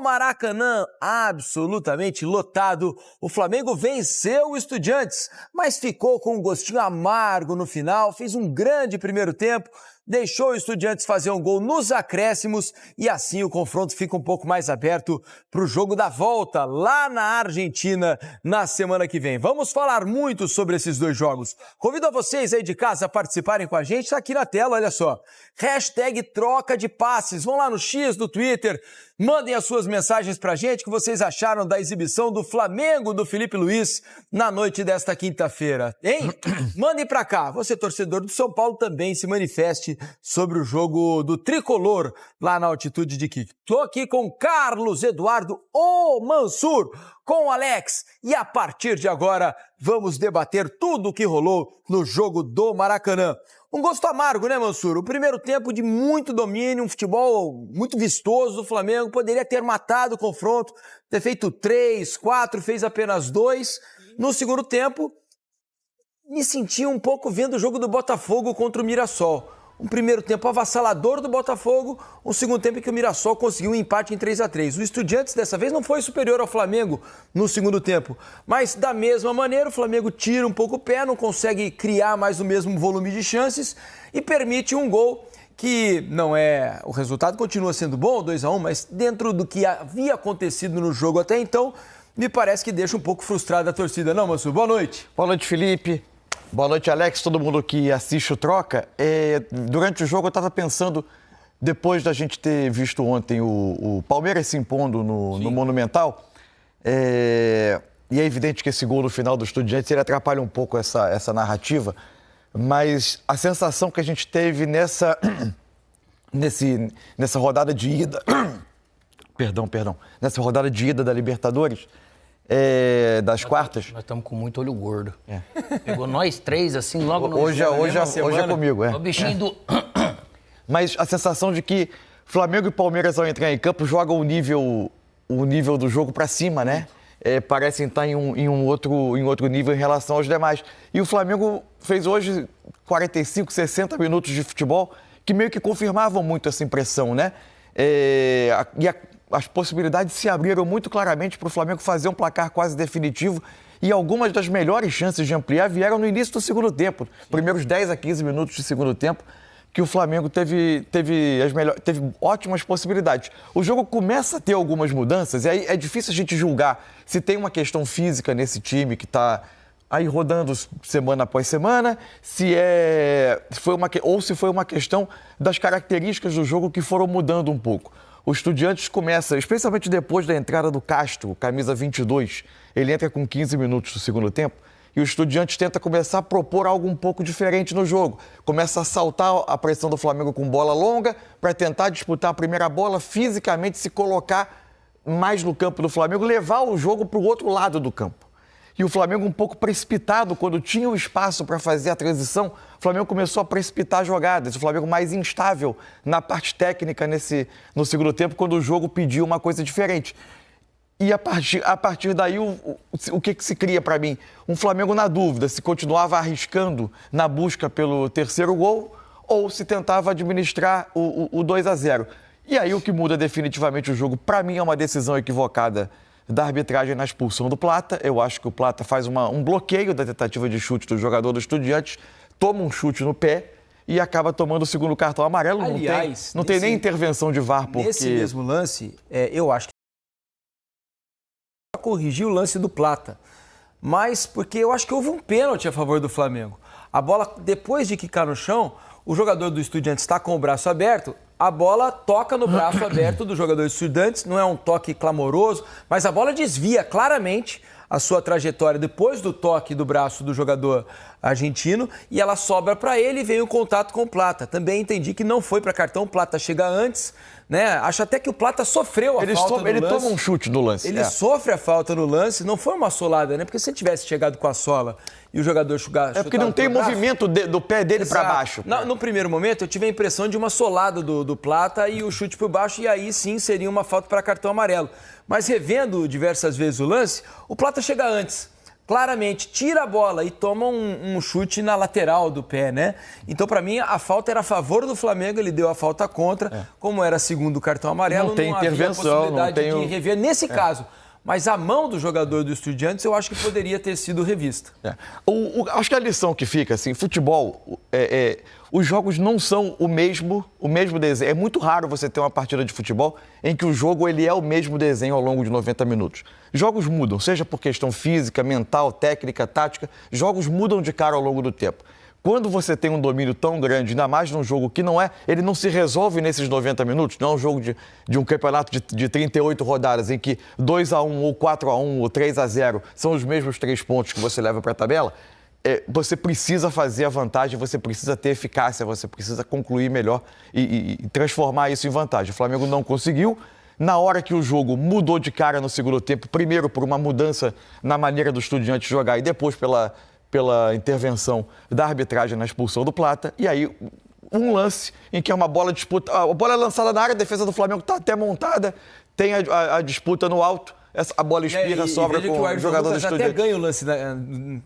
Maracanã absolutamente lotado, o Flamengo venceu o Estudiantes, mas ficou com um gostinho amargo no final, fez um grande primeiro tempo, deixou o Estudiantes fazer um gol nos acréscimos e assim o confronto fica um pouco mais aberto para o jogo da volta lá na Argentina na semana que vem. Vamos falar muito sobre esses dois jogos. Convido a vocês aí de casa a participarem com a gente, está aqui na tela, olha só. Hashtag troca de passes, vão lá no X do Twitter, mandem as suas mensagens pra gente, o que vocês acharam da exibição do Flamengo do Felipe Luiz na noite desta quinta-feira, hein? Mandem pra cá, você torcedor do São Paulo também se manifeste sobre o jogo do Tricolor lá na altitude de Quito. Tô aqui com Carlos Eduardo Mansur, com o Alex, e a partir de agora vamos debater tudo o que rolou no jogo do Maracanã. Um gosto amargo, né, Mansur? O primeiro tempo de muito domínio, um futebol muito vistoso do Flamengo, poderia ter matado o confronto, ter feito 3, 4, fez apenas 2. No segundo tempo, me senti um pouco vendo o jogo do Botafogo contra o Mirassol. Um primeiro tempo avassalador do Botafogo, um segundo tempo em que o Mirassol conseguiu um empate em 3-3. O Estudiantes dessa vez não foi superior ao Flamengo no segundo tempo, mas da mesma maneira o Flamengo tira um pouco o pé, não consegue criar mais o mesmo volume de chances e permite um gol que não é... O resultado continua sendo bom, 2-1, mas dentro do que havia acontecido no jogo até então, me parece que deixa um pouco frustrada a torcida. Não, Mansur? Boa noite. Boa noite, Felipe. Boa noite, Alex, todo mundo que assiste o Troca. Durante o jogo eu estava pensando, depois da gente ter visto ontem o Palmeiras se impondo no Monumental, e é evidente que esse gol no final do Estudiantes ele atrapalha um pouco essa narrativa, mas a sensação que a gente teve nessa rodada de ida, nessa rodada de ida da Libertadores, das quartas. Nós estamos com muito olho gordo. Pegou nós três, assim, logo no... Hoje é comigo, O bichinho do... Mas a sensação de que Flamengo e Palmeiras, ao entrar em campo, jogam o nível do jogo para cima, né? Parecem estar em um outro nível em relação aos demais. E o Flamengo fez hoje 45, 60 minutos de futebol que meio que confirmavam muito essa impressão, né? As possibilidades se abriram muito claramente para o Flamengo fazer um placar quase definitivo e algumas das melhores chances de ampliar vieram no início do segundo tempo, primeiros 10 a 15 minutos de segundo tempo, que o Flamengo teve ótimas possibilidades. O jogo começa a ter algumas mudanças e aí é difícil a gente julgar se tem uma questão física nesse time que está aí rodando semana após semana, se foi uma questão das características do jogo que foram mudando um pouco. O Estudiantes começa, especialmente depois da entrada do Castro, camisa 22, ele entra com 15 minutos do segundo tempo, e o Estudiantes tenta começar a propor algo um pouco diferente no jogo. Começa a saltar a pressão do Flamengo com bola longa, para tentar disputar a primeira bola, fisicamente se colocar mais no campo do Flamengo, levar o jogo para o outro lado do campo. E o Flamengo um pouco precipitado, quando tinha o espaço para fazer a transição, o Flamengo começou a precipitar jogadas. O Flamengo mais instável na parte técnica no segundo tempo, quando o jogo pediu uma coisa diferente. E a partir daí, o que se cria para mim? Um Flamengo na dúvida, se continuava arriscando na busca pelo terceiro gol ou se tentava administrar o 2-0. E aí o que muda definitivamente o jogo, para mim, é uma decisão equivocada da arbitragem na expulsão do Plata. Eu acho que o Plata faz um bloqueio da tentativa de chute do jogador do Estudiantes, toma um chute no pé e acaba tomando o segundo cartão amarelo. Aliás, não tem nem intervenção de VAR, porque... Nesse mesmo lance, eu acho que corrigir o lance do Plata, mas porque eu acho que houve um pênalti a favor do Flamengo. A bola, depois de quicar no chão, o jogador do Estudiantes está com o braço aberto, a bola toca no braço aberto do jogador do Estudiantes, não é um toque clamoroso, mas a bola desvia claramente a sua trajetória depois do toque do braço do jogador argentino e ela sobra para ele e vem o contato com o Plata. Também entendi que não foi para cartão, o Plata chega antes, né? Acho até que o Plata sofreu a falta no lance. Ele toma um chute no lance. Ele sofre a falta no lance, não foi uma solada, né? Porque se ele tivesse chegado com a sola e o jogador chutar... porque não tem movimento do pé dele para baixo. No primeiro momento, eu tive a impressão de uma solada do Plata e o chute por baixo, e aí sim seria uma falta para cartão amarelo. Mas revendo diversas vezes o lance, o Plata chega antes. claramente tira a bola e toma um chute na lateral do pé, né? Então, para mim, a falta era a favor do Flamengo, ele deu a falta contra. Como era segundo cartão amarelo, não tem intervenção, havia possibilidade de rever nesse caso. Mas a mão do jogador do Estudiantes eu acho que poderia ter sido revista. Acho que a lição que fica, assim, futebol, os jogos não são o mesmo desenho. É muito raro você ter uma partida de futebol em que o jogo ele é o mesmo desenho ao longo de 90 minutos. Jogos mudam, seja por questão física, mental, técnica, tática, jogos mudam de cara ao longo do tempo. Quando você tem um domínio tão grande, ainda mais num jogo que ele não se resolve nesses 90 minutos, não é um jogo de um campeonato de 38 rodadas em que 2-1 ou 4-1 ou 3-0 são os mesmos 3 pontos que você leva para a tabela, você precisa fazer a vantagem, você precisa ter eficácia, você precisa concluir melhor e transformar isso em vantagem. O Flamengo não conseguiu. Na hora que o jogo mudou de cara no segundo tempo, primeiro por uma mudança na maneira do Estudiantes jogar e depois pela intervenção da arbitragem na expulsão do Plata. E aí, um lance em que é uma bola disputa. A bola é lançada na área, a defesa do Flamengo está até montada, tem a disputa no alto, a bola espirra, sobra com o jogador do Estudiantes. Até ganha o lance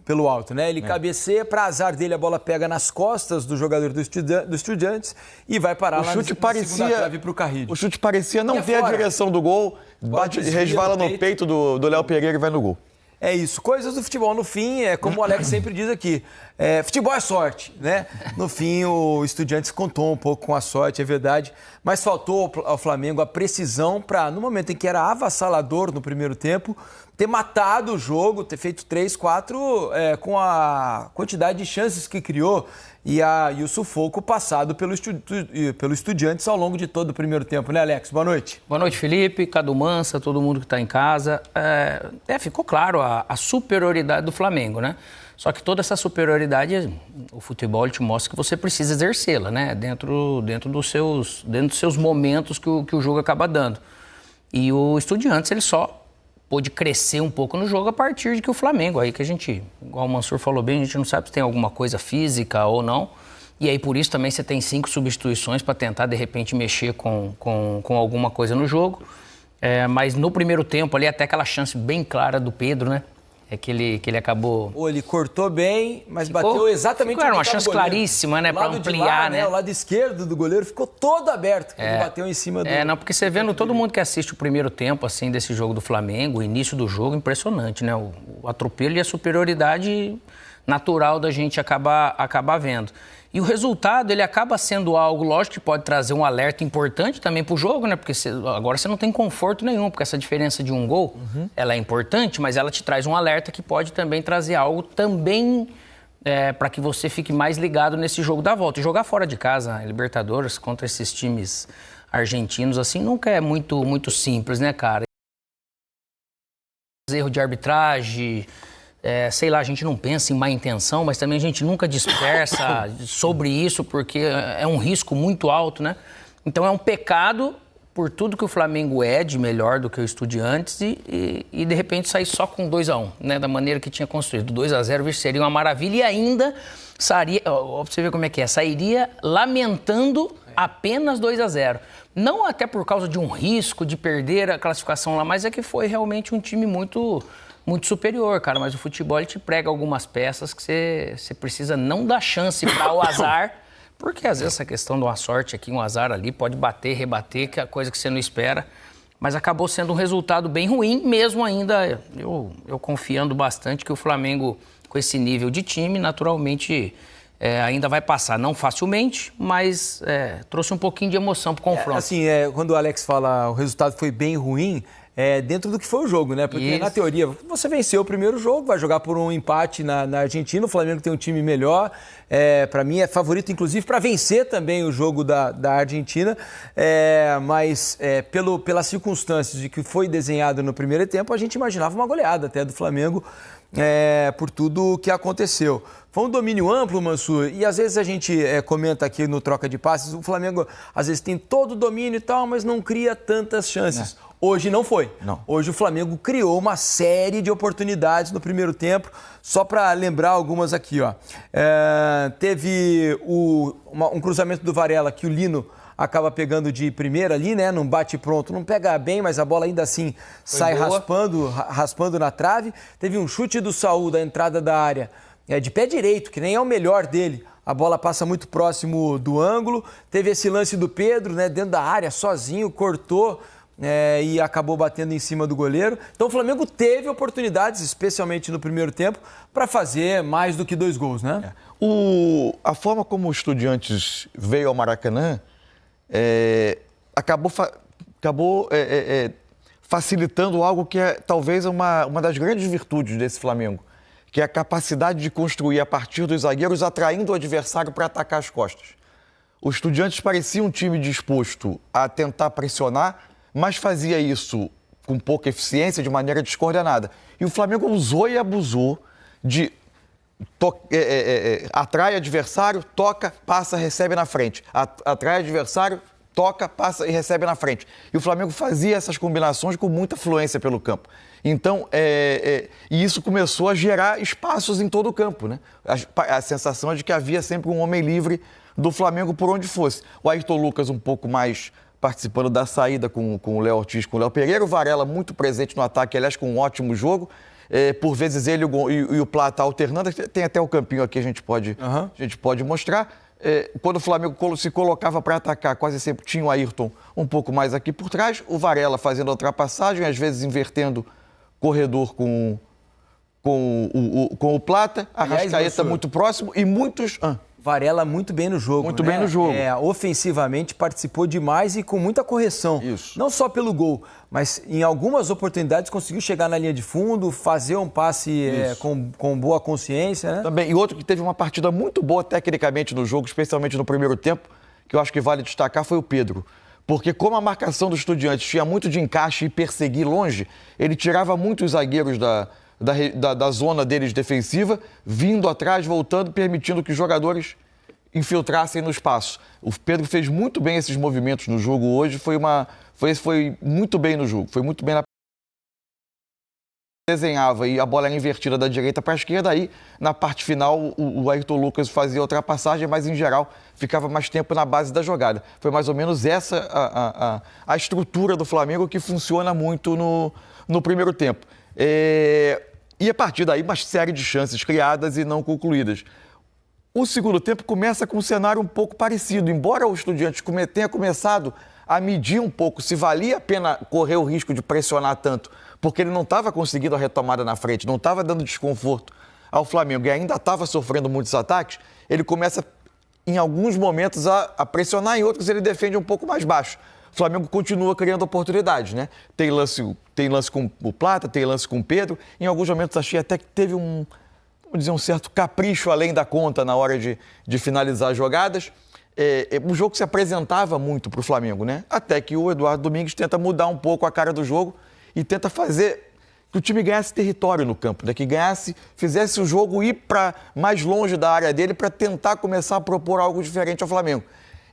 pelo alto, né? Ele cabeceia, para azar dele, a bola pega nas costas do jogador do Estudiantes e vai parar lá na segunda trave para o Carrilho. O chute parecia não ter a direção do gol, resvala no peito do Léo Pereira e vai no gol. É isso, coisas do futebol. No fim, como o Alex sempre diz aqui, futebol é sorte, né? No fim, o Estudiantes contou um pouco com a sorte, é verdade, mas faltou ao Flamengo a precisão para, no momento em que era avassalador no primeiro tempo, ter matado o jogo, ter feito 3, 4 com a quantidade de chances que criou e o sufoco passado pelo Estudiantes ao longo de todo o primeiro tempo, né, Alex? Boa noite. Boa noite, Felipe, Cadu Mansa, todo mundo que está em casa. Ficou claro a superioridade do Flamengo, né? Só que toda essa superioridade, o futebol te mostra que você precisa exercê-la, né? Dentro dos seus momentos que o jogo acaba dando. E o Estudiantes, ele só pôde crescer um pouco no jogo a partir de que o Flamengo, aí que a gente, igual o Mansur falou bem, a gente não sabe se tem alguma coisa física ou não. E aí por isso também você tem 5 substituições para tentar de repente mexer com alguma coisa no jogo. Mas no primeiro tempo ali até aquela chance bem clara do Pedro, né? Que ele acabou... Ele cortou bem, mas bateu exatamente... Era uma chance claríssima, né? Para ampliar, né? O lado esquerdo do goleiro ficou todo aberto. Ele bateu em cima do... Não, porque você vendo todo mundo que assiste o primeiro tempo, assim, desse jogo do Flamengo, o início do jogo, impressionante, né? O atropelo e a superioridade natural da gente acabar vendo. E o resultado, ele acaba sendo algo, lógico, que pode trazer um alerta importante também pro jogo, né? Porque agora você não tem conforto nenhum, porque essa diferença de um gol, ela é importante, mas ela te traz um alerta que pode também trazer algo também para que você fique mais ligado nesse jogo da volta. E jogar fora de casa, Libertadores, contra esses times argentinos, assim, nunca é muito simples, né, cara? Erro de arbitragem... sei lá, a gente não pensa em má intenção, mas também a gente nunca dispersa sobre isso, porque é um risco muito alto, né? Então é um pecado por tudo que o Flamengo é de melhor do que o Estudiantes e de repente sair só com 2-1, né? Da maneira que tinha construído. 2-0 seria uma maravilha e ainda sairia, pra você ver como é que é, sairia lamentando apenas 2-0. Não até por causa de um risco de perder a classificação lá, mas é que foi realmente um time muito superior, cara, mas o futebol ele te prega algumas peças que você precisa não dar chance para o azar, porque às vezes essa questão de uma sorte aqui, um azar ali, pode bater, rebater, que é coisa que você não espera, mas acabou sendo um resultado bem ruim, mesmo ainda eu confiando bastante que o Flamengo, com esse nível de time, naturalmente ainda vai passar, não facilmente, mas trouxe um pouquinho de emoção pro confronto. Quando o Alex fala o resultado foi bem ruim, dentro do que foi o jogo, né? Porque na teoria, você venceu o primeiro jogo, vai jogar por um empate na Argentina, o Flamengo tem um time melhor, para mim é favorito, inclusive, para vencer também o jogo da Argentina, mas pelas circunstâncias de que foi desenhado no primeiro tempo, a gente imaginava uma goleada até do Flamengo, por tudo o que aconteceu. Foi um domínio amplo, Mansur, e às vezes a gente comenta aqui no Troca de Passes, o Flamengo às vezes tem todo o domínio e tal, mas não cria tantas chances. Hoje não foi. Não. Hoje o Flamengo criou uma série de oportunidades no primeiro tempo. Só para lembrar algumas aqui, ó. Teve um cruzamento do Varela que o Lino acaba pegando de primeira ali, né? Num bate-pronto, não pega bem, mas a bola ainda assim sai raspando na trave. Teve um chute do Saul da entrada da área, de pé direito, que nem é o melhor dele. A bola passa muito próximo do ângulo. Teve esse lance do Pedro, né? Dentro da área, sozinho, cortou. E acabou batendo em cima do goleiro. Então o Flamengo teve oportunidades, especialmente no primeiro tempo, para fazer mais do que 2 gols, né? A forma como o Estudiantes veio ao Maracanã acabou facilitando algo que é talvez uma das grandes virtudes desse Flamengo, que é a capacidade de construir a partir dos zagueiros, atraindo o adversário para atacar as costas. O Estudiantes parecia um time disposto a tentar pressionar, mas fazia isso com pouca eficiência, de maneira descoordenada. E o Flamengo usou e abusou de atrai adversário, toca, passa, recebe na frente. Atrai adversário, toca, passa e recebe na frente. E o Flamengo fazia essas combinações com muita fluência pelo campo. Então, e isso começou a gerar espaços em todo o campo, né? A sensação é de que havia sempre um homem livre do Flamengo por onde fosse. O Ayrton Lucas um pouco mais participando da saída com o Léo Ortiz, com o Léo Pereira, o Varela muito presente no ataque, aliás, com um ótimo jogo. Por vezes ele e o Plata alternando, tem até o campinho aqui, a gente pode mostrar. Quando o Flamengo se colocava para atacar, quase sempre tinha o Ayrton um pouco mais aqui por trás, o Varela fazendo a ultrapassagem, às vezes invertendo corredor com o Plata, a Arrascaeta muito próximo e muitos... Varela muito bem no jogo. Muito bem no jogo. Ofensivamente participou demais e com muita correção. Isso. Não só pelo gol, mas em algumas oportunidades conseguiu chegar na linha de fundo, fazer um passe com boa consciência, né? Também. E outro que teve uma partida muito boa tecnicamente no jogo, especialmente no primeiro tempo, que eu acho que vale destacar, foi o Pedro. Porque como a marcação dos Estudiantes tinha muito de encaixe e perseguir longe, ele tirava muito os zagueiros da zona deles defensiva, vindo atrás, voltando, permitindo que os jogadores infiltrassem no espaço. O Pedro fez muito bem esses movimentos no jogo hoje, foi muito bem no jogo, foi muito bem na desenhava e a bola era invertida da direita para a esquerda, aí na parte final o Ayrton Lucas fazia ultrapassagem, mas em geral ficava mais tempo na base da jogada. Foi mais ou menos essa a estrutura do Flamengo, que funciona muito no primeiro tempo. E a partir daí, uma série de chances criadas e não concluídas. O segundo tempo começa com um cenário um pouco parecido. Embora o Estudiantes tenha começado a medir um pouco se valia a pena correr o risco de pressionar tanto, porque ele não estava conseguindo a retomada na frente, não estava dando desconforto ao Flamengo e ainda estava sofrendo muitos ataques, ele começa, em alguns momentos, a pressionar, em outros ele defende um pouco mais baixo. O Flamengo continua criando oportunidades, né? Tem lance com o Plata, tem lance com o Pedro. Em alguns momentos achei até que teve um certo capricho além da conta na hora de finalizar as jogadas. O jogo se apresentava muito para o Flamengo, né? Até que o Eduardo Domingues tenta mudar um pouco a cara do jogo e tenta fazer que o time ganhasse território no campo, né? Que fizesse o jogo ir para mais longe da área dele para tentar começar a propor algo diferente ao Flamengo.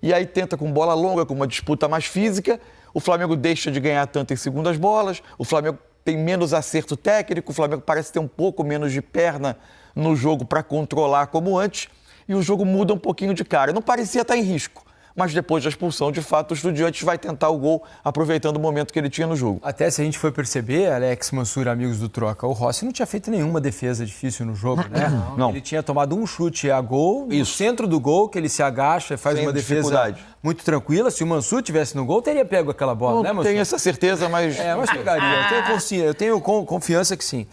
E aí tenta com bola longa, com uma disputa mais física, o Flamengo deixa de ganhar tanto em segundas bolas, o Flamengo tem menos acerto técnico, o Flamengo parece ter um pouco menos de perna no jogo para controlar como antes, e o jogo muda um pouquinho de cara. Não parecia estar em risco, mas depois da expulsão, de fato, o Estudiantes vai tentar o gol, aproveitando o momento que ele tinha no jogo. Até se a gente for perceber, Alex Mansur, amigos do Troca, o Rossi não tinha feito nenhuma defesa difícil no jogo, né? Não. Ele tinha tomado um chute a gol, no centro do gol, que ele se agacha, faz uma defesa muito tranquila. Se o Mansur tivesse no gol, teria pego aquela bola, né, Mansur? Não tenho essa certeza, mas... mas pegaria. Eu tenho confiança que sim.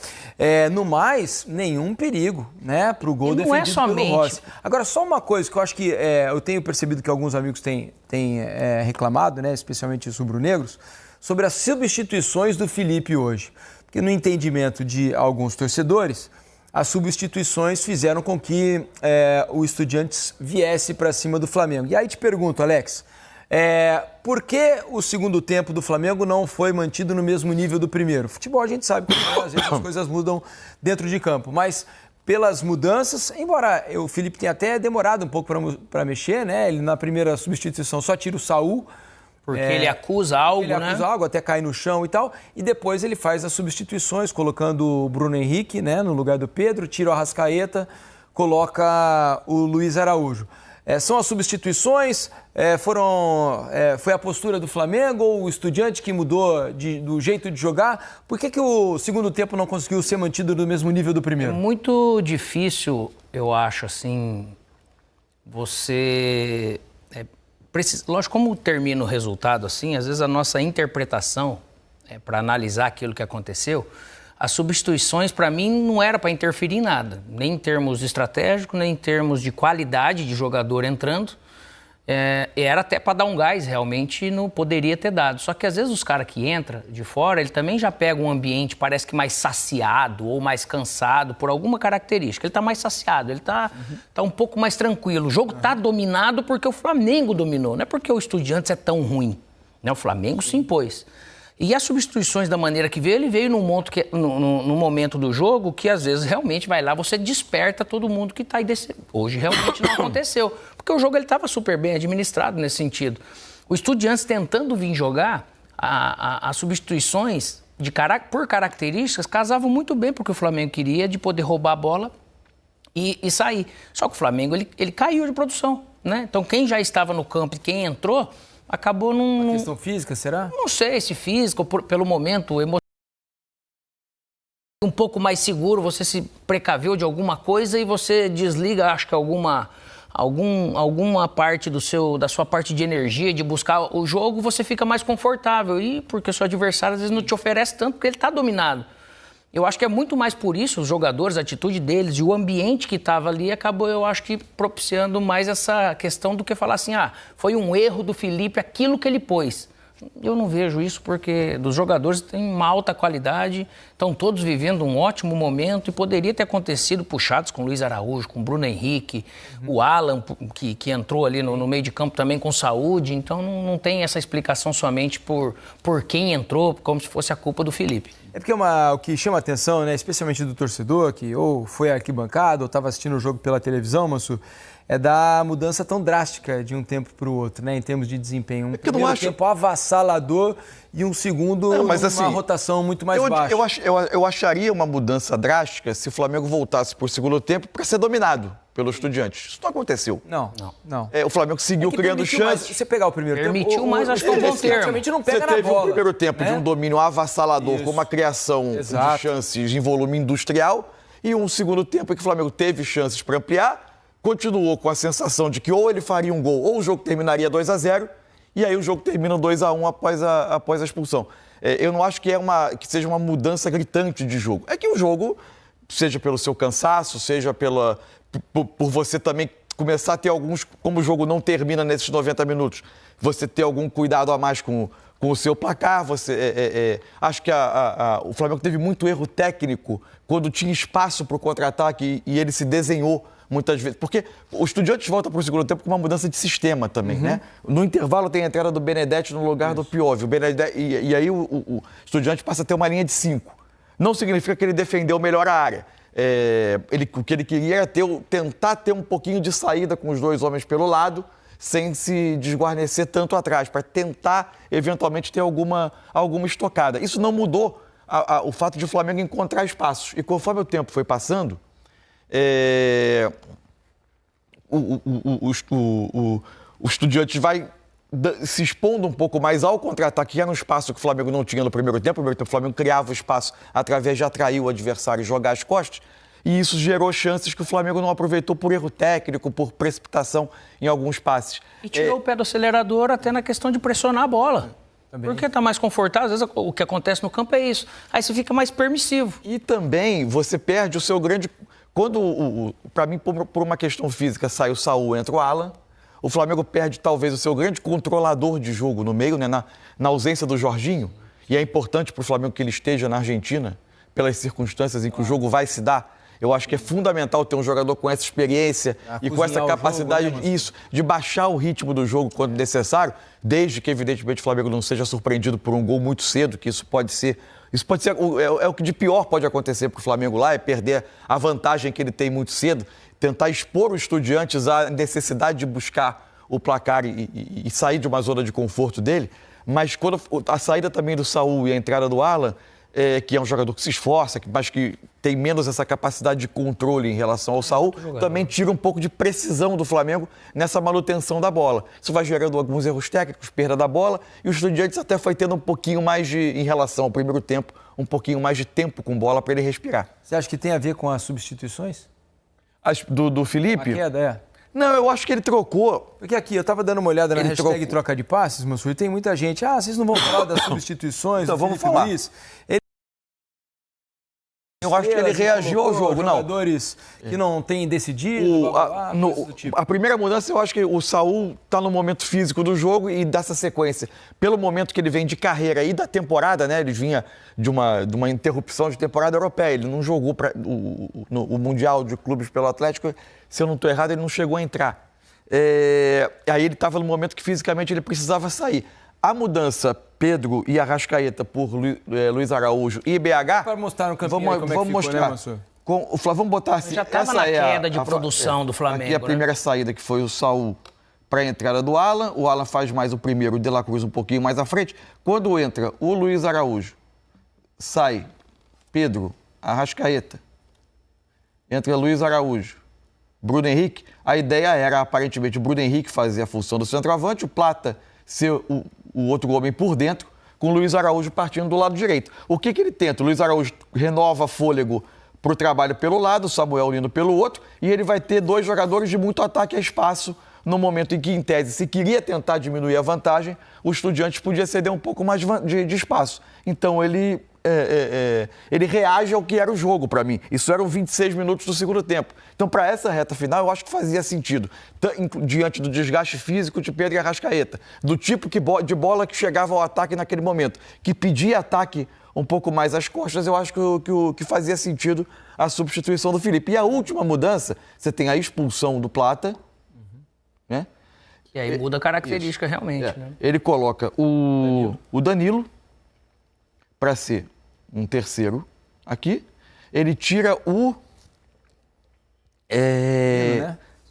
No mais, nenhum perigo, né, pro gol defendido pelo Rossi. Agora, só uma coisa que eu acho que eu tenho percebido que alguns amigos têm reclamado, né, especialmente os rubro-negros, sobre as substituições do Felipe hoje. Porque no entendimento de alguns torcedores, as substituições fizeram com que o Estudiantes viesse para cima do Flamengo. E aí te pergunto, Alex, por que o segundo tempo do Flamengo não foi mantido no mesmo nível do primeiro? Futebol a gente sabe que às vezes as coisas mudam dentro de campo, mas pelas mudanças, embora o Felipe tenha até demorado um pouco para mexer, né? Ele na primeira substituição só tira o Saul. Porque ele acusa algo, né? Ele acusa algo, até cair no chão e tal. E depois ele faz as substituições, colocando o Bruno Henrique, né, no lugar do Pedro, tira o Arrascaeta, coloca o Luiz Araújo. São as substituições? Foi a postura do Flamengo ou o Estudiante que mudou do jeito de jogar? Por que o segundo tempo não conseguiu ser mantido no mesmo nível do primeiro? É muito difícil, eu acho, assim, você... Lógico, como termina o resultado assim, às vezes a nossa interpretação, para analisar aquilo que aconteceu, as substituições, para mim, não era para interferir em nada, nem em termos estratégicos, nem em termos de qualidade de jogador entrando. Era até para dar um gás, realmente, não poderia ter dado. Só que, às vezes, os caras que entram de fora, ele também já pega um ambiente, parece que mais saciado ou mais cansado por alguma característica. Ele está mais saciado, ele está um pouco mais tranquilo. O jogo está dominado porque o Flamengo dominou, não é porque o Estudiantes é tão ruim, né? O Flamengo se impôs. E as substituições da maneira que veio, ele veio num momento do jogo que, às vezes, realmente vai lá, você desperta todo mundo que está aí desse... Hoje, realmente, não aconteceu. Porque o jogo estava super bem administrado nesse sentido. O Estudiantes tentando vir jogar, as substituições, por características, casavam muito bem porque o Flamengo queria, de poder roubar a bola e sair. Só que o Flamengo, ele caiu de produção, né? Então, quem já estava no campo e quem entrou... acabou num... questão física, será? Não sei se física, pelo momento, um pouco mais seguro, você se precaveu de alguma coisa e você desliga, acho que alguma parte da sua parte de energia, de buscar o jogo, você fica mais confortável. E porque o seu adversário, às vezes, não te oferece tanto, porque ele está dominado. Eu acho que é muito mais por isso, os jogadores, a atitude deles e o ambiente que estava ali acabou, eu acho que, propiciando mais essa questão do que falar assim, foi um erro do Felipe, aquilo que ele pôs. Eu não vejo isso porque dos jogadores têm uma alta qualidade, estão todos vivendo um ótimo momento e poderia ter acontecido puxados com o Luiz Araújo, com o Bruno Henrique, o Alan, que entrou ali no meio de campo também com saúde, então não tem essa explicação somente por quem entrou, como se fosse a culpa do Felipe. É porque o que chama a atenção, né, especialmente do torcedor, que ou foi arquibancada ou estava assistindo o jogo pela televisão, Mansu, é da mudança tão drástica de um tempo para o outro, né, em termos de desempenho. Um primeiro tempo avassalador e um segundo uma rotação muito mais baixa. Eu acharia uma mudança drástica se o Flamengo voltasse por segundo tempo para ser dominado pelo Estudiantes. Isso não aconteceu. Não. O Flamengo seguiu criando chances. Se você pegar o primeiro tempo... Permitiu mais, acho que foi um bom termo. Não pega você na teve bola, um primeiro tempo de um domínio avassalador, Isso. com uma criação de chances em volume industrial, e um segundo tempo em que o Flamengo teve chances para ampliar, continuou com a sensação de que ou ele faria um gol ou o jogo terminaria 2-0, e aí o jogo termina 2-1 após a expulsão. Eu não acho que seja uma mudança gritante de jogo. É que o jogo, seja pelo seu cansaço, seja por você também começar a ter alguns... Como o jogo não termina nesses 90 minutos, você ter algum cuidado a mais com o seu placar. Acho que o Flamengo teve muito erro técnico quando tinha espaço para o contra-ataque e ele se desenhou muitas vezes. Porque o Estudiantes volta para o segundo tempo com uma mudança de sistema também, né? No intervalo tem a entrada do Benedetti no lugar do Piovio. E aí o Estudiantes passa a ter uma linha de 5. Não significa que ele defendeu melhor a área. O que ele queria era tentar ter um pouquinho de saída com os dois homens pelo lado, sem se desguarnecer tanto atrás, para tentar, eventualmente, ter alguma estocada. Isso não mudou o fato de o Flamengo encontrar espaços. E conforme o tempo foi passando, o Estudiantes vai se expondo um pouco mais ao contra-ataque, que era um espaço que o Flamengo não tinha no primeiro tempo. No primeiro tempo, o Flamengo criava o espaço através de atrair o adversário e jogar as costas. E isso gerou chances que o Flamengo não aproveitou por erro técnico, por precipitação em alguns passes. E tirou o pé do acelerador até na questão de pressionar a bola. Também. Porque está mais confortável, às vezes o que acontece no campo é isso. Aí você fica mais permissivo. E também você perde o seu grande... Quando, para mim, por uma questão física, sai o Saúl, entra o Alan, o Flamengo perde talvez o seu grande controlador de jogo no meio, né, na ausência do Jorginho. E é importante para o Flamengo que ele esteja na Argentina, pelas circunstâncias em que o jogo vai se dar. Eu acho que é fundamental ter um jogador com essa experiência e com essa capacidade de baixar o ritmo do jogo quando necessário, desde que, evidentemente, o Flamengo não seja surpreendido por um gol muito cedo, que isso pode ser o que de pior pode acontecer para o Flamengo lá, é perder a vantagem que ele tem muito cedo, tentar expor os Estudiantes à necessidade de buscar o placar e sair de uma zona de conforto dele. Mas quando a saída também do Saúl e a entrada do Alan, que é um jogador que se esforça, mas que tem menos essa capacidade de controle em relação ao Saul, também tira um pouco de precisão do Flamengo nessa manutenção da bola. Isso vai gerando alguns erros técnicos, perda da bola, e o Estudiantes até foi tendo um pouquinho mais em relação ao primeiro tempo, um pouquinho mais de tempo com bola para ele respirar. Você acha que tem a ver com as substituições? Do Felipe? A queda, Não, eu acho que ele trocou. Porque aqui, eu tava dando uma olhada na hashtag troca de passes, Mansur, e tem muita gente, vocês não vão falar das substituições, então vamos falar. Luiz. Eu acho que ele reagiu ao jogo, não. Jogadores que não têm decidido, a primeira mudança, eu acho que o Saul está no momento físico do jogo e dessa sequência. Pelo momento que ele vem de carreira e da temporada, né? Ele vinha de uma interrupção de temporada europeia. Ele não jogou o Mundial de Clubes pelo Atlético. Se eu não estou errado, ele não chegou a entrar. Aí ele estava no momento que fisicamente ele precisava sair. A mudança Pedro e Arrascaeta por Luiz Araújo e BH... Para mostrar no campinho vamos mostrar. Né, vamos botar assim... Já estava na queda de produção do Flamengo. Aqui a primeira saída, que foi o Saul para a entrada do Alan. O Alan faz mais o primeiro, o De La Cruz um pouquinho mais à frente. Quando entra o Luiz Araújo, sai Pedro, Arrascaeta. Entra Luiz Araújo, Bruno Henrique. A ideia era, aparentemente, o Bruno Henrique fazer a função do centroavante, o Plata ser o outro homem por dentro, com o Luiz Araújo partindo do lado direito. O que ele tenta? O Luiz Araújo renova fôlego para o trabalho pelo lado, o Samuel Lino pelo outro, e ele vai ter dois jogadores de muito ataque a espaço no momento em que, em tese, se queria tentar diminuir a vantagem, o Estudiantes podia ceder um pouco mais de espaço. Então ele reage ao que era o jogo para mim. Isso eram 26 minutos do segundo tempo. Então, para essa reta final, eu acho que fazia sentido, diante do desgaste físico de Pedro e Arrascaeta, do tipo de bola que chegava ao ataque naquele momento, que pedia ataque um pouco mais às costas, eu acho que fazia sentido a substituição do Felipe. E a última mudança, você tem a expulsão do Plata, né? E aí muda a característica realmente, né? Ele coloca o Danilo para ser um terceiro aqui. Ele tira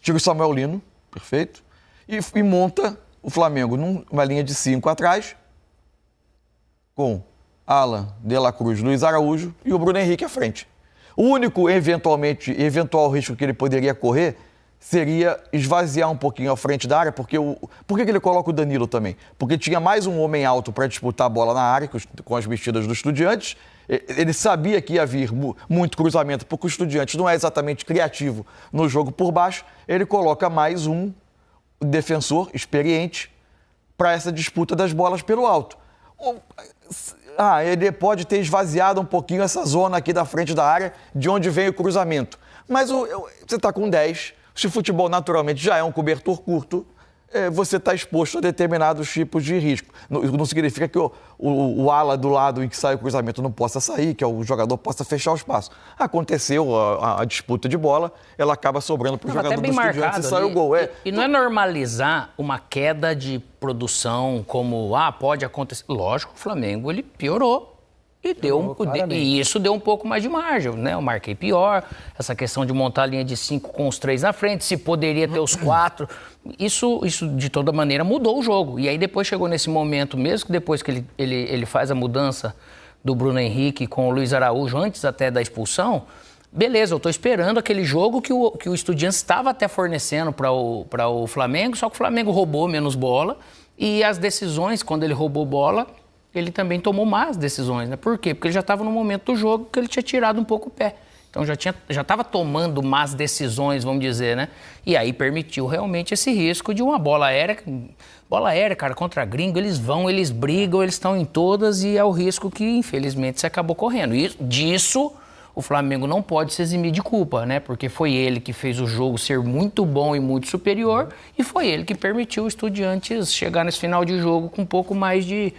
tira o Samuel Lino, perfeito, e monta o Flamengo numa linha de 5 atrás, com Alan, De La Cruz, Luiz Araújo e o Bruno Henrique à frente. O único, eventual risco que ele poderia correr seria esvaziar um pouquinho a frente da área, porque por que ele coloca o Danilo também? Porque tinha mais um homem alto para disputar a bola na área com as mexidas dos Estudiantes. Ele sabia que ia vir muito cruzamento, porque o Estudiantes não é exatamente criativo no jogo por baixo. Ele coloca mais um defensor experiente para essa disputa das bolas pelo alto. Ele pode ter esvaziado um pouquinho essa zona aqui da frente da área, de onde vem o cruzamento. Mas você está com 10, se o futebol naturalmente já é um cobertor curto, você está exposto a determinados tipos de risco. Não significa que o ala do lado em que sai o cruzamento não possa sair, que o jogador possa fechar o espaço. Aconteceu a disputa de bola, ela acaba sobrando para o jogador do Estudiantes e sai o gol. E não é normalizar uma queda de produção como, pode acontecer. Lógico, o Flamengo ele piorou. E isso deu um pouco mais de margem, né? Eu marquei pior, essa questão de montar a linha de 5 com os 3 na frente, se poderia ter os 4. Isso de toda maneira mudou o jogo. E aí depois chegou nesse momento, mesmo que depois que ele faz a mudança do Bruno Henrique com o Luiz Araújo, antes até da expulsão, beleza, eu estou esperando aquele jogo que o Estudiantes estava até fornecendo para o Flamengo, só que o Flamengo roubou menos bola e as decisões, quando ele roubou bola, ele também tomou más decisões, né? Por quê? Porque ele já estava no momento do jogo que ele tinha tirado um pouco o pé. Então já estava tomando más decisões, vamos dizer, né? E aí permitiu realmente esse risco de uma bola aérea. Bola aérea, cara, contra gringo, eles vão, eles brigam, eles estão em todas e é o risco que, infelizmente, você acabou correndo. E disso, o Flamengo não pode se eximir de culpa, né? Porque foi ele que fez o jogo ser muito bom e muito superior e foi ele que permitiu o Estudiantes chegar nesse final de jogo com um pouco mais de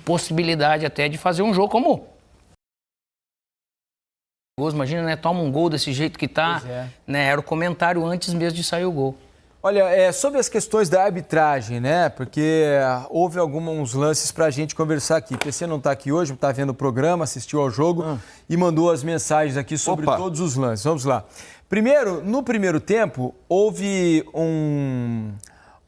possibilidade até de fazer um jogo como... Imagina, né? Toma um gol desse jeito que tá, né? Era o comentário antes mesmo de sair o gol. Olha, sobre as questões da arbitragem, né? Porque houve alguns lances pra gente conversar aqui. O PC não tá aqui hoje, tá vendo o programa, assistiu ao jogo e mandou as mensagens aqui sobre todos os lances. Vamos lá. Primeiro, no primeiro tempo, houve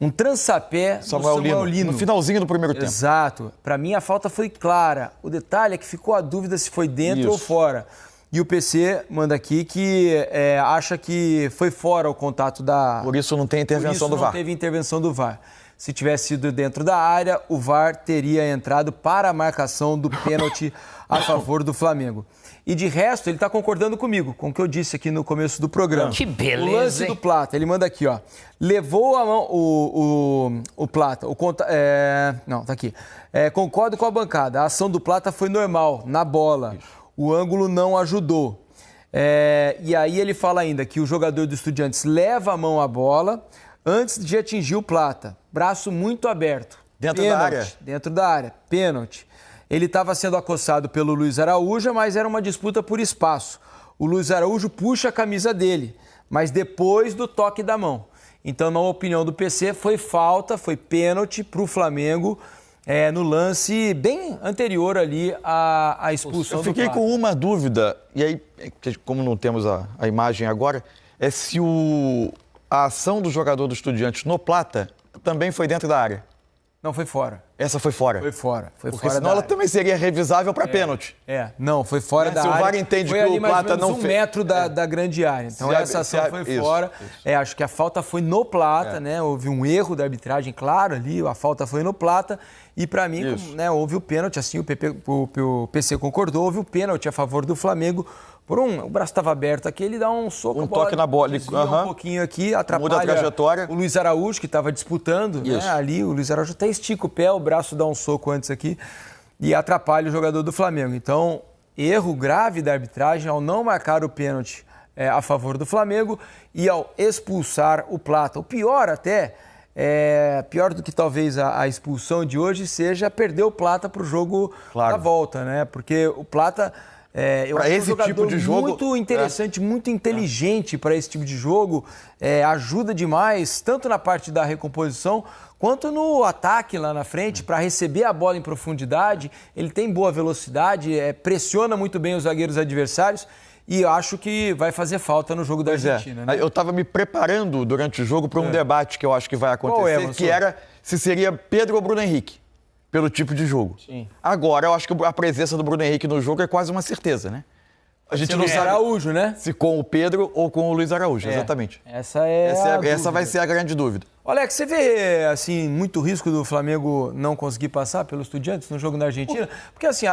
um trançapé do Samuel Lino. No finalzinho do primeiro tempo. Exato. Para mim, a falta foi clara. O detalhe é que ficou a dúvida se foi dentro ou fora. E o PC manda aqui que acha que foi fora o contato da... Por isso não tem intervenção do VAR. Não teve intervenção do VAR. Se tivesse sido dentro da área, o VAR teria entrado para a marcação do pênalti a favor do Flamengo. E de resto, ele está concordando comigo, com o que eu disse aqui no começo do programa. Que beleza, o lance do Plata, ele manda aqui, ó. Levou a mão o Plata. Não, tá aqui. Concordo com a bancada. A ação do Plata foi normal, na bola. O ângulo não ajudou. E aí ele fala ainda que o jogador do Estudiantes leva a mão à bola antes de atingir o Plata. Braço muito aberto. Dentro da área? Dentro da área. Pênalti. Ele estava sendo acossado pelo Luiz Araújo, mas era uma disputa por espaço. O Luiz Araújo puxa a camisa dele, mas depois do toque da mão. Então, na opinião do PC, foi falta, foi pênalti para o Flamengo no lance bem anterior ali à expulsão do Plata. Eu fiquei com uma dúvida, e aí, como não temos a imagem agora, é se a ação do jogador do Estudiantes no Plata também foi dentro da área. Não, foi fora. Essa foi fora? Foi fora. Porque senão ela também seria revisável para pênalti. Não, foi fora da área. Se o VAR entende que o Plata não fez... 1 metro da grande área. Então essa ação foi fora. Acho que a falta foi no Plata, né? Houve um erro da arbitragem, claro, ali. A falta foi no Plata. E para mim, houve o pênalti, assim, o PC concordou, houve o pênalti a favor do Flamengo. O braço estava aberto aqui, ele dá um soco. Toque na bola. Um pouquinho aqui, atrapalha muda a trajetória. O Luiz Araújo, que estava disputando, né, ali. O Luiz Araújo até estica o pé, o braço dá um soco antes aqui e atrapalha o jogador do Flamengo. Então, erro grave da arbitragem ao não marcar o pênalti a favor do Flamengo e ao expulsar o Plata. O pior até, pior do que talvez a expulsão de hoje, seja perder o Plata para o jogo da volta, né? Porque o Plata... eu acho esse tipo de jogo muito interessante, muito inteligente para esse tipo de jogo, ajuda demais, tanto na parte da recomposição, quanto no ataque lá na frente, para receber a bola em profundidade. Ele tem boa velocidade, pressiona muito bem os zagueiros adversários e acho que vai fazer falta no jogo da Argentina. Né? Eu estava me preparando durante o jogo para um debate que eu acho que vai acontecer, que era se seria Pedro ou Bruno Henrique. Pelo tipo de jogo. Sim. Agora, eu acho que a presença do Bruno Henrique no jogo é quase uma certeza, né? A gente não sabe Araújo, né? Se com o Pedro ou com o Luiz Araújo, exatamente. Essa vai ser a grande dúvida. Alex, você vê, assim, muito risco do Flamengo não conseguir passar pelos Estudiantes no jogo na Argentina? Porque, assim,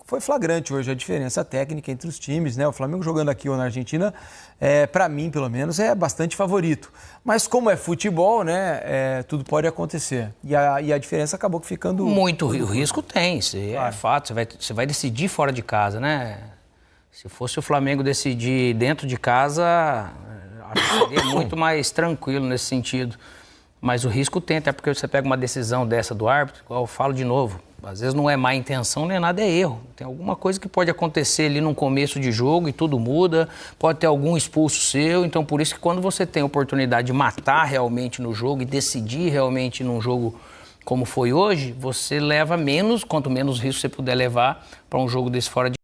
foi flagrante hoje a diferença técnica entre os times, né? O Flamengo jogando aqui ou na Argentina, para mim, pelo menos, é bastante favorito. Mas como é futebol, né, tudo pode acontecer. E a diferença acabou ficando... Muito risco tem, é fato. Você vai decidir fora de casa, né? Se fosse o Flamengo decidir dentro de casa, acho que seria muito mais tranquilo nesse sentido. Mas o risco tem, até porque você pega uma decisão dessa do árbitro, igual eu falo de novo, às vezes não é má intenção, nem nada, é erro. Tem alguma coisa que pode acontecer ali no começo de jogo e tudo muda, pode ter algum expulso seu, então por isso que quando você tem a oportunidade de matar realmente no jogo e decidir realmente num jogo como foi hoje, você leva menos, quanto menos risco você puder levar para um jogo desse fora de...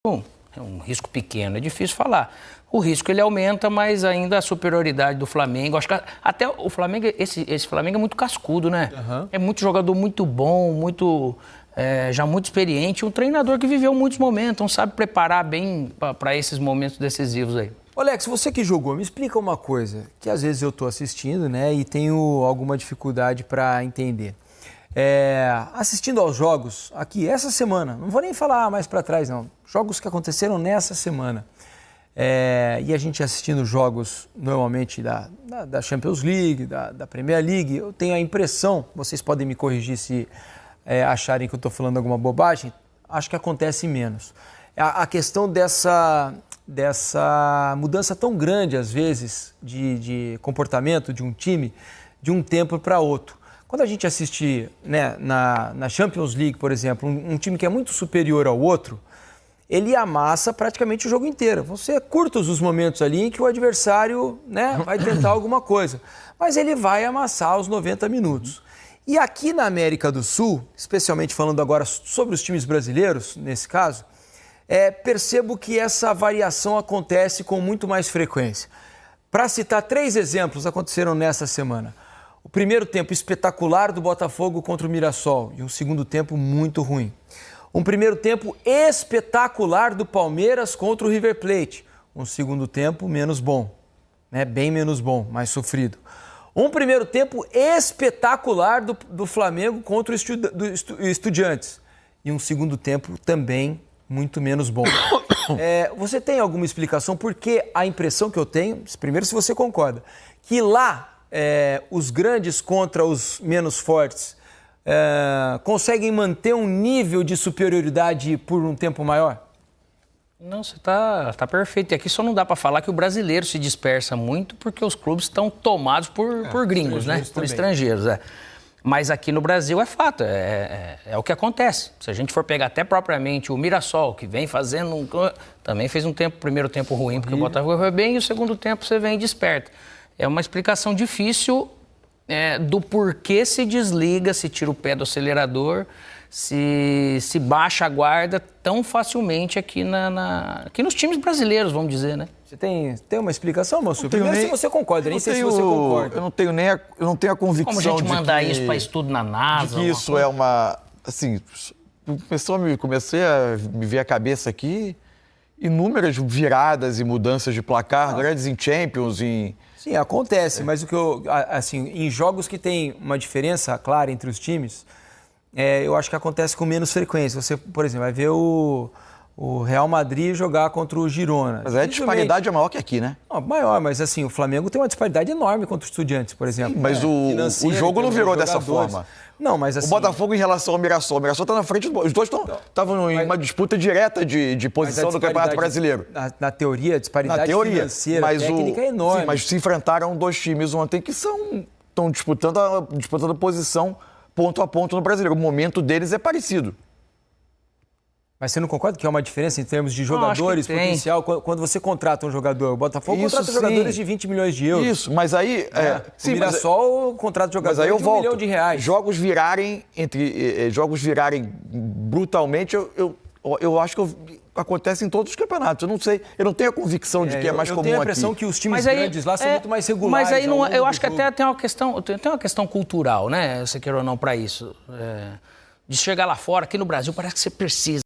Bom, é um risco pequeno, é difícil falar. O risco ele aumenta, mas ainda a superioridade do Flamengo. Acho que até o Flamengo, esse Flamengo é muito cascudo, né? Uhum. É muito jogador muito bom, já muito experiente, um treinador que viveu muitos momentos, então sabe preparar bem para esses momentos decisivos aí. Alex, você que jogou, me explica uma coisa, que às vezes eu estou assistindo, né, e tenho alguma dificuldade para entender. Assistindo aos jogos aqui essa semana, não vou nem falar mais para trás não, jogos que aconteceram nessa semana, e a gente assistindo jogos normalmente da Champions League, da Premier League, eu tenho a impressão, vocês podem me corrigir se acharem que eu estou falando alguma bobagem, acho que acontece menos. A questão dessa mudança tão grande às vezes de comportamento de um time de um tempo para outro. Quando a gente assiste, né, na Champions League, por exemplo, um time que é muito superior ao outro, ele amassa praticamente o jogo inteiro. Vão ser curtos os momentos ali em que o adversário, né, vai tentar alguma coisa, mas ele vai amassar os 90 minutos. E aqui na América do Sul, especialmente falando agora sobre os times brasileiros, nesse caso, percebo que essa variação acontece com muito mais frequência. Para citar 3 exemplos, aconteceram nessa semana. O primeiro tempo espetacular do Botafogo contra o Mirassol e um segundo tempo muito ruim. Um primeiro tempo espetacular do Palmeiras contra o River Plate. Um segundo tempo menos bom, né? Bem menos bom, mais sofrido. Um primeiro tempo espetacular do Flamengo contra o Estudiantes. E um segundo tempo também muito menos bom. Você tem alguma explicação? Porque a impressão que eu tenho, primeiro se você concorda, que lá os grandes contra os menos fortes conseguem manter um nível de superioridade por um tempo maior? Não, você tá perfeito. E aqui só não dá para falar que o brasileiro se dispersa muito porque os clubes estão tomados por gringos, né? Por estrangeiros, Mas aqui no Brasil é fato, é o que acontece. Se a gente for pegar até propriamente o Mirassol, que vem fazendo também fez primeiro tempo ruim, porque o Botafogo foi bem, e o segundo tempo você vem e desperta. É uma explicação difícil do porquê se desliga, se tira o pé do acelerador, se baixa a guarda tão facilmente aqui nos times brasileiros, vamos dizer, né? Você tem uma explicação, moço? Primeiro, se você concorda, nem sei se você concorda. Eu não tenho a convicção de como a gente mandar isso para estudo na NASA. De que isso é uma... Assim, comecei a me ver a cabeça aqui, inúmeras viradas e mudanças de placar, grandes em Champions, Sim, acontece, mas o que em jogos que tem uma diferença clara entre os times, eu acho que acontece com menos frequência. Você, por exemplo, vai ver o Real Madrid jogar contra o Girona. Mas a disparidade é maior que aqui, né? Não, maior, mas o Flamengo tem uma disparidade enorme contra os Estudiantes, por exemplo. Sim, mas o jogo não virou dessa forma. Não, mas o Botafogo em relação ao Mirassol. O Mirassol está na frente os dois estavam em uma disputa direta de posição no Campeonato Brasileiro. Na teoria, a disparidade financeira, técnica é enorme. Sim, mas se enfrentaram 2 times ontem que estão disputando a posição ponto a ponto no Brasileiro. O momento deles é parecido. Mas você não concorda que é uma diferença em termos de jogadores, potencial? Quando você contrata um jogador, o Botafogo contrata jogadores de 20 milhões de euros. Isso, mas aí... o Mirassol contrata jogadores de R$1 milhão. Jogos virarem brutalmente, eu acho que acontece em todos os campeonatos. Eu não sei, eu não tenho a convicção de que é mais comum aqui. Eu tenho a impressão que os times grandes lá são muito mais regulares. Mas aí eu acho que até tem uma questão cultural, né? Você quer ou não para isso. De chegar lá fora, aqui no Brasil, parece que você precisa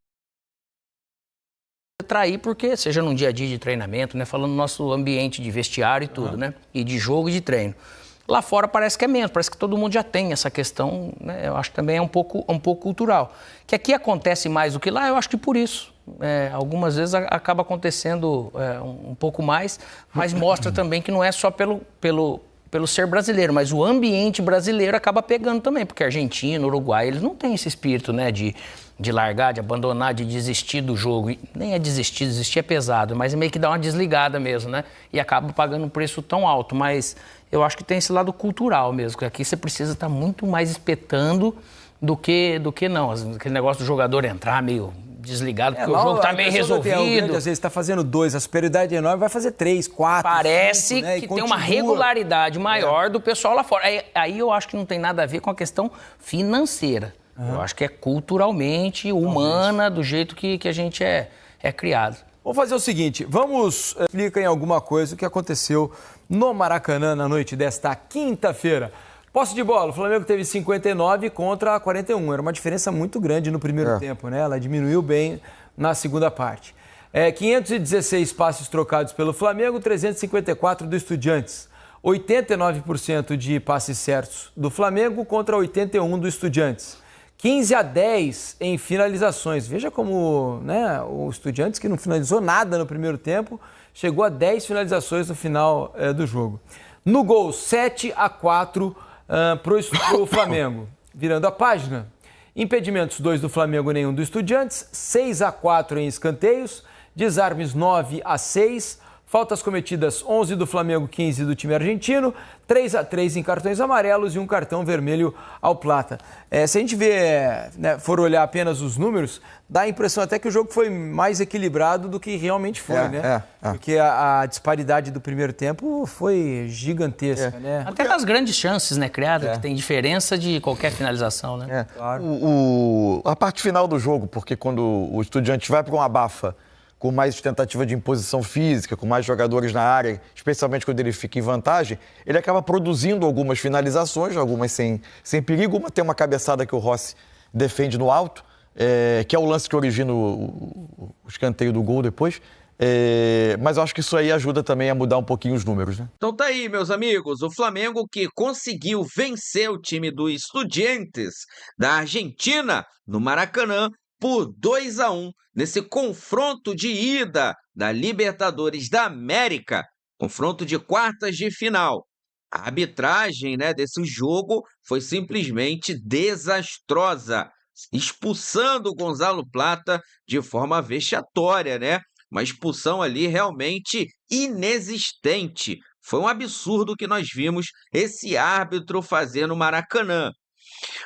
atrair, porque seja num dia a dia de treinamento, né? Falando do nosso ambiente de vestiário e tudo, né? E de jogo e de treino. Lá fora parece que é menos, parece que todo mundo já tem essa questão, né? Eu acho que também é um pouco cultural. Que aqui acontece mais do que lá, eu acho que por isso. Algumas vezes acaba acontecendo um pouco mais, mas mostra também que não é só pelo ser brasileiro, mas o ambiente brasileiro acaba pegando também, porque Argentina, Uruguai, eles não têm esse espírito, né, de largar, de abandonar, de desistir do jogo. E nem é desistir é pesado, mas meio que dá uma desligada mesmo, né? E acaba pagando um preço tão alto. Mas eu acho que tem esse lado cultural mesmo, que aqui você precisa estar muito mais espetando do que não. Aquele negócio do jogador entrar meio desligado, porque o jogo está meio resolvido. Às vezes está fazendo 2, a superioridade é enorme, vai fazer 3, 4, Parece 5, né? que tem uma regularidade maior do pessoal lá fora. Aí eu acho que não tem nada a ver com a questão financeira. Eu acho que é culturalmente, humana, do jeito que a gente é criado. Vamos fazer o seguinte, explica em alguma coisa o que aconteceu no Maracanã na noite desta quinta-feira. Posse de bola, o Flamengo teve 59 contra 41, era uma diferença muito grande no primeiro tempo, né? Ela diminuiu bem na segunda parte. 516 passes trocados pelo Flamengo, 354 do Estudiantes. 89% de passes certos do Flamengo contra 81% do Estudiantes. 15-10 em finalizações. Veja como, né, o Estudiantes, que não finalizou nada no primeiro tempo, chegou a 10 finalizações no final do jogo. No gol, 7-4 para o Flamengo. Virando a página, impedimentos 2 do Flamengo, nenhum do Estudiantes, 6-4 em escanteios, desarmes 9-6, faltas cometidas 11 do Flamengo, 15 do time argentino, 3-3 em cartões amarelos e um cartão vermelho ao Plata. Se a gente for olhar apenas os números, dá a impressão até que o jogo foi mais equilibrado do que realmente foi, né? Porque a disparidade do primeiro tempo foi gigantesca, né? Até nas grandes chances, né, criadas, que tem diferença de qualquer finalização, né? Claro. A parte final do jogo, porque quando o Estudiantes vai para uma abafa com mais tentativa de imposição física, com mais jogadores na área, especialmente quando ele fica em vantagem, ele acaba produzindo algumas finalizações, algumas sem perigo. Uma tem uma cabeçada que o Rossi defende no alto, que é o lance que origina o escanteio do gol depois. Mas eu acho que isso aí ajuda também a mudar um pouquinho os números, né? Então tá aí, meus amigos, o Flamengo que conseguiu vencer o time do Estudiantes da Argentina no Maracanã por 2-1 nesse confronto de ida da Libertadores da América, confronto de quartas de final. A arbitragem, né, desse jogo foi simplesmente desastrosa, expulsando o Gonzalo Plata de forma vexatória, né? Uma expulsão ali realmente inexistente. Foi um absurdo que nós vimos esse árbitro fazer no Maracanã.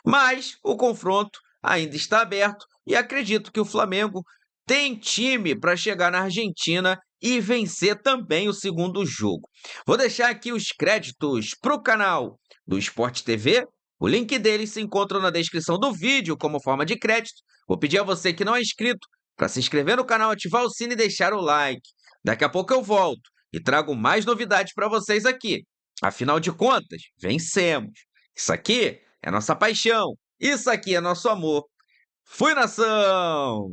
Mas o confronto ainda está aberto e acredito que o Flamengo tem time para chegar na Argentina e vencer também o segundo jogo. Vou deixar aqui os créditos para o canal do Sport TV. O link deles se encontra na descrição do vídeo como forma de crédito. Vou pedir a você que não é inscrito para se inscrever no canal, ativar o sino e deixar o like. Daqui a pouco eu volto e trago mais novidades para vocês aqui. Afinal de contas, vencemos. Isso aqui é nossa paixão. Isso aqui é nosso amor. Fui, nação!